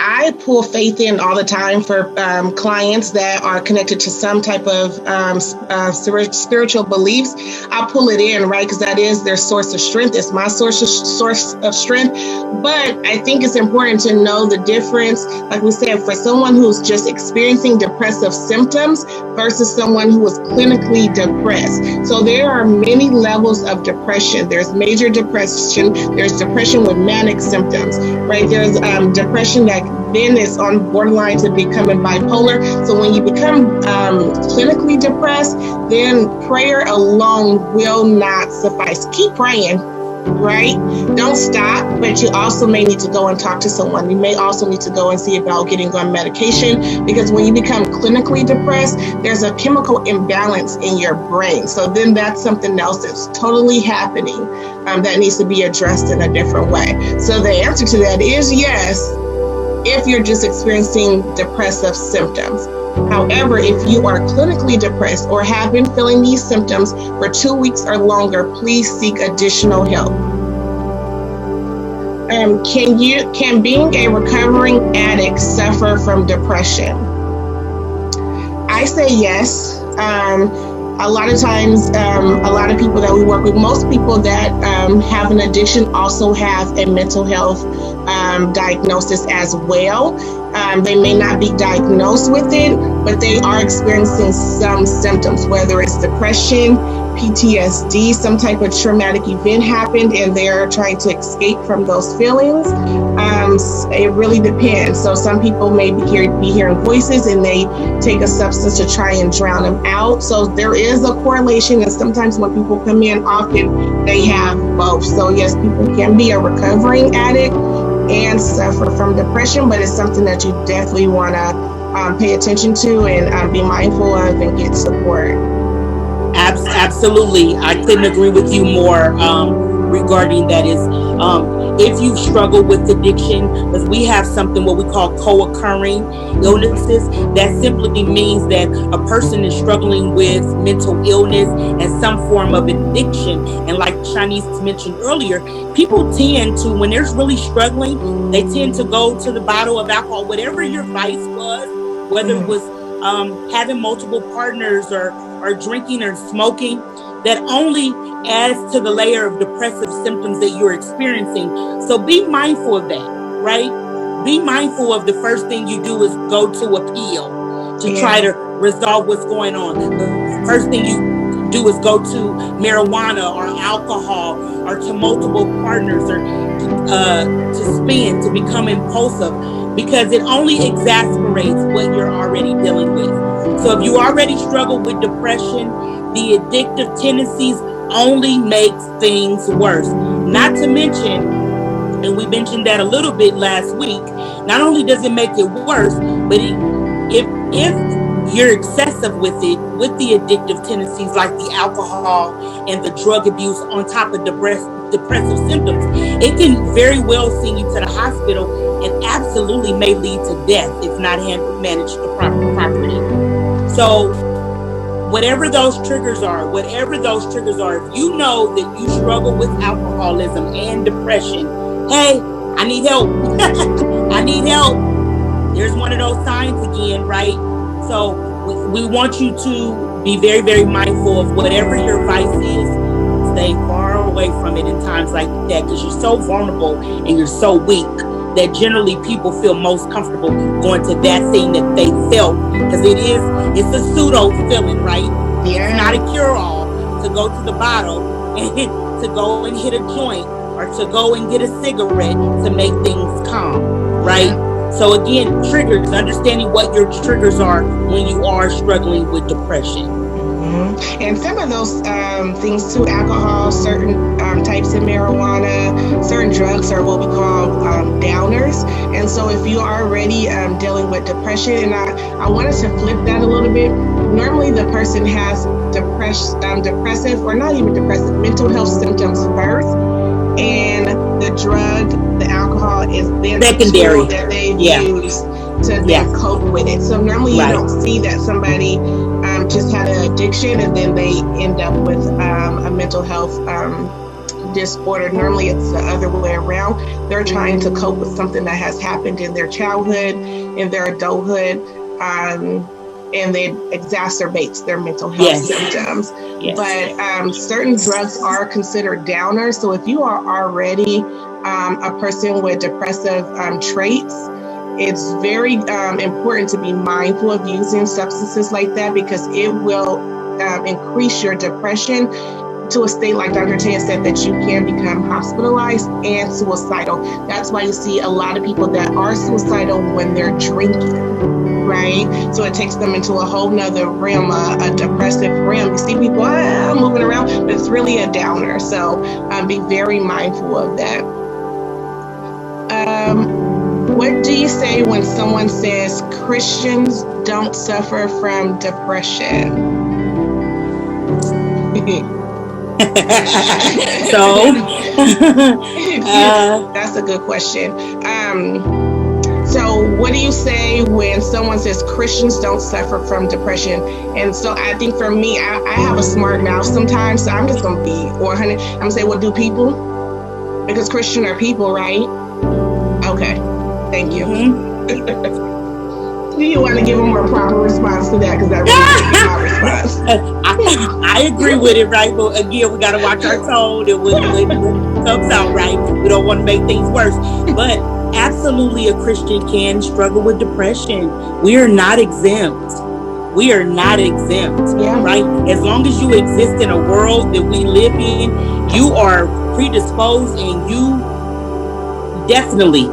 I pull faith in all the time for clients that are connected to some type of spiritual beliefs. I pull it in, right? Because that is their source of strength. It's my source of strength. But I think it's important to know the difference, like we said, for someone who's just experiencing depressive symptoms versus someone who is clinically depressed. So there are many levels of depression. There's major depression. There's depression with manic symptoms, right? There's depression that then is on borderline to becoming bipolar. So when you become clinically depressed, then prayer alone will not suffice. Keep praying, right? Don't stop, but you also may need to go and talk to someone. You may also need to go and see about getting on medication, because when you become clinically depressed, there's a chemical imbalance in your brain. So then that's something else that's totally happening that needs to be addressed in a different way. So the answer to that is yes, if you're just experiencing depressive symptoms. However, if you are clinically depressed or have been feeling these symptoms for 2 weeks or longer, please seek additional help. Can being a recovering addict suffer from depression? I say yes. A lot of times, a lot of people that we work with, most people that have an addiction also have a mental health diagnosis as well. They may not be diagnosed with it, but they are experiencing some symptoms, whether it's depression, PTSD, some type of traumatic event happened and they're trying to escape from those feelings. It really depends. So some people may be hearing voices and they take a substance to try and drown them out. So there is a correlation, and sometimes when people come in, often they have both. So yes, people can be a recovering addict and suffer from depression, but it's something that you definitely want to pay attention to and be mindful of and get support. Absolutely. I couldn't agree with you more regarding that. Is if you struggle with addiction, because we have something what we call co-occurring illnesses, that simply means that a person is struggling with mental illness and some form of addiction. And like Shanice mentioned earlier, people tend to, when they're really struggling, they tend to go to the bottle of alcohol, whatever your vice was, whether it was having multiple partners or drinking or smoking, that only adds to the layer of depressive symptoms that you're experiencing. So be mindful of that, right? Be mindful of the first thing you do is go to a pill to try to resolve what's going on. The first thing you do is go to marijuana or alcohol or to multiple partners or to spin, to become impulsive, because it only exacerbates what you're already dealing with. So if you already struggle with depression, the addictive tendencies only makes things worse. Not to mention, and we mentioned that a little bit last week, not only does it make it worse, but if you're excessive with it, with the addictive tendencies like the alcohol and the drug abuse on top of depressive symptoms, it can very well send you to the hospital and absolutely may lead to death if not managed properly. So whatever those triggers are, if you know that you struggle with alcoholism and depression, hey, I need help. I need help. There's one of those signs again, right? So we want you to be very, very mindful of whatever your vice is. Stay far away from it in times like that, because you're so vulnerable and you're so weak that generally people feel most comfortable going to that thing that they felt, because it's a pseudo feeling, right? Yeah. It's not a cure-all to go to the bottle and to go and hit a joint or to go and get a cigarette to make things calm, right? So again, triggers, understanding what your triggers are when you are struggling with depression. And some of those things too, alcohol, certain types of marijuana, certain drugs are what we call downers. And so if you are already dealing with depression, and I wanted to flip that a little bit. Normally the person has depressive, or not even depressive, mental health symptoms first. And the drug, the alcohol is then secondary the tool that they use to then cope with it. So normally you don't see that somebody just had an addiction and then they end up with a mental health disorder. Normally it's the other way around. They're trying to cope with something that has happened in their childhood, in their adulthood, and it exacerbates their mental health symptoms. Yes. But certain drugs are considered downers. So if you are already a person with depressive traits, it's very important to be mindful of using substances like that, because it will increase your depression to a state, like Dr. Taya said, that you can become hospitalized and suicidal. That's why you see a lot of people that are suicidal when they're drinking, right? So it takes them into a whole nother realm, a depressive realm. You see people moving around, but it's really a downer. So be very mindful of that. What do you say when someone says Christians don't suffer from depression? That's a good question. So what do you say when someone says Christians don't suffer from depression? And so I think for me, I have a smart mouth sometimes, so I'm just going to be 100. I'm going to say, well, do people? Because Christian are people, right? Okay. Thank you. Mm-hmm. Do you want to give a more proper response to that? Because I really think my response. I agree with it, right? But again, we got to watch our tone and when it comes out, right? We don't want to make things worse. But absolutely, a Christian can struggle with depression. We are not exempt. We are not exempt, right? As long as you exist in a world that we live in, you are predisposed and you definitely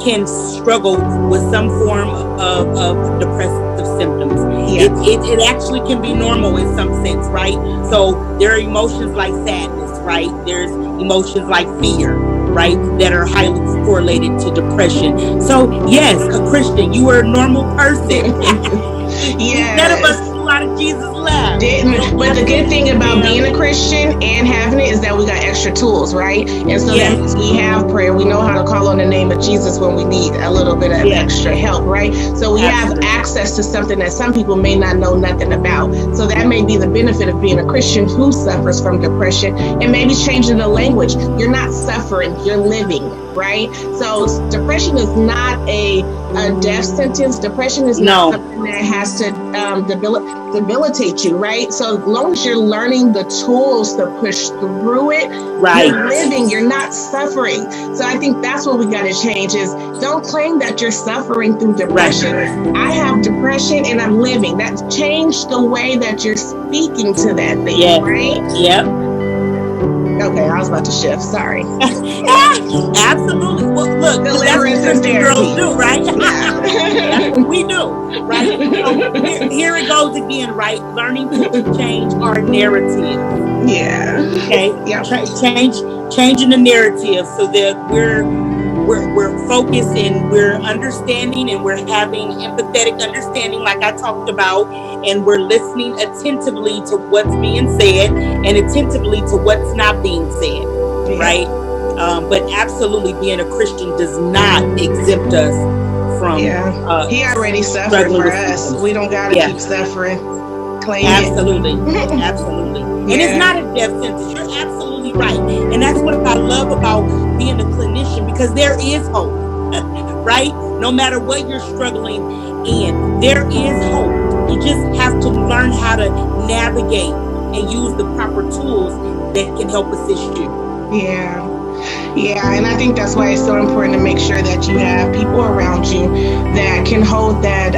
can struggle with some form of depressive symptoms. It actually can be normal in some sense, right? So there are emotions like sadness, right? There's emotions like fear, right? That are highly correlated to depression. So yes, a Christian, you are a normal person. None of us flew out of Jesus' lap. But the good thing about being a Christian and having it is that we got extra tools, right? And so that means we have prayer. We know how to call on the name of Jesus when we need a little bit of extra help, right? So we have access to something that some people may not know nothing about. So that may be the benefit of being a Christian who suffers from depression, and maybe changing the language. You're not suffering, you're living, right? So depression is not a death sentence. Depression is not something that has to debilitate you, right? So as long as you're learning the tools to push through it, you're living, you're not suffering. So I think that's what we got to change is don't claim that you're suffering through depression. I have depression and I'm living. That's changed the way that you're speaking to that thing, right? Yep. Okay, I was about to shift. Sorry. Absolutely. Well, look, deliverance that's what and girls do, right? That's what we do, right? So here it goes again, right? Learning to change our narrative. Yeah. Okay. Yeah. Changing the narrative so that we're focused and we're understanding and we're having empathetic understanding, like I talked about, and we're listening attentively to what's being said and attentively to what's not being said, right? But absolutely, being a Christian does not exempt us from. He already suffered for us. Symptoms. We don't gotta keep suffering. Claim absolutely, absolutely. And it's not a death sentence. You're absolutely right. And that's what I love about being a clinician, because there is hope, right? No matter what you're struggling in, there is hope. You just have to learn how to navigate and use the proper tools that can help assist you. Yeah, and I think that's why it's so important to make sure that you have people around you that can hold that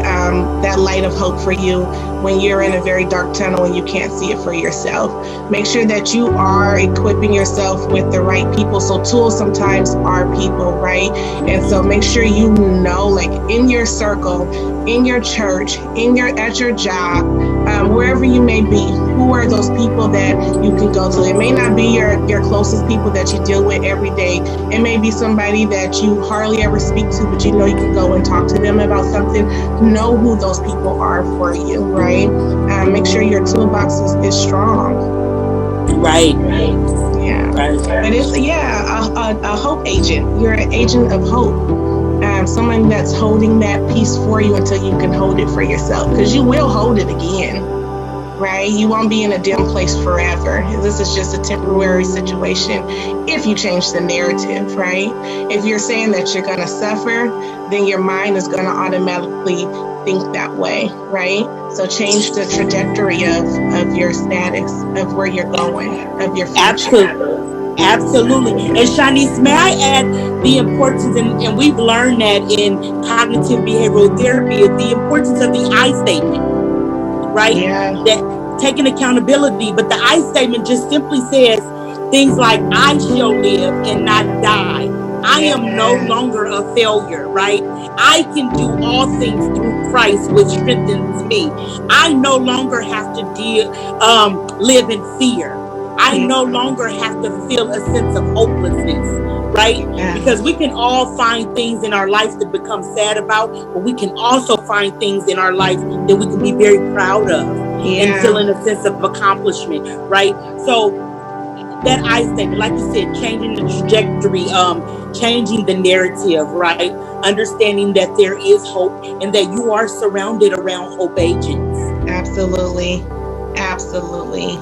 light of hope for you when you're in a very dark tunnel and you can't see it for yourself. Make sure that you are equipping yourself with the right people. So tools sometimes are people, right? And so make sure you know, like in your circle, in your church, at your job, wherever you may be, who are those people that you can go to? It may not be your closest people that you deal with every day. It may be somebody that you hardly ever speak to, but you know you can go and talk to them about something. Know who those people are for you, right? Make sure your toolbox is strong. Right. Yeah. Right. But it's a hope agent. You're an agent of hope. Someone that's holding that piece for you until you can hold it for yourself, because you will hold it again. right? You won't be in a dim place forever. This is just a temporary situation if you change the narrative, right? If you're saying that you're going to suffer, then your mind is going to automatically think that way, right? So change the trajectory of your status, of where you're going, of your future. Absolutely. And Shanice, may I add the importance, and we've learned that in cognitive behavioral therapy, is the importance of the I statement, right? Yeah. That taking accountability, but the I statement just simply says things like, I shall live and not die. I am no longer a failure, right? I can do all things through Christ, which strengthens me. I no longer have to live in fear. I no longer have to feel a sense of hopelessness, right? Because we can all find things in our life to become sad about, but we can also find things in our life that we can be very proud of and feeling a sense of accomplishment, right? So that I statement, like you said, changing the trajectory, changing the narrative, right? Understanding that there is hope and that you are surrounded around hope agents. Absolutely. Absolutely.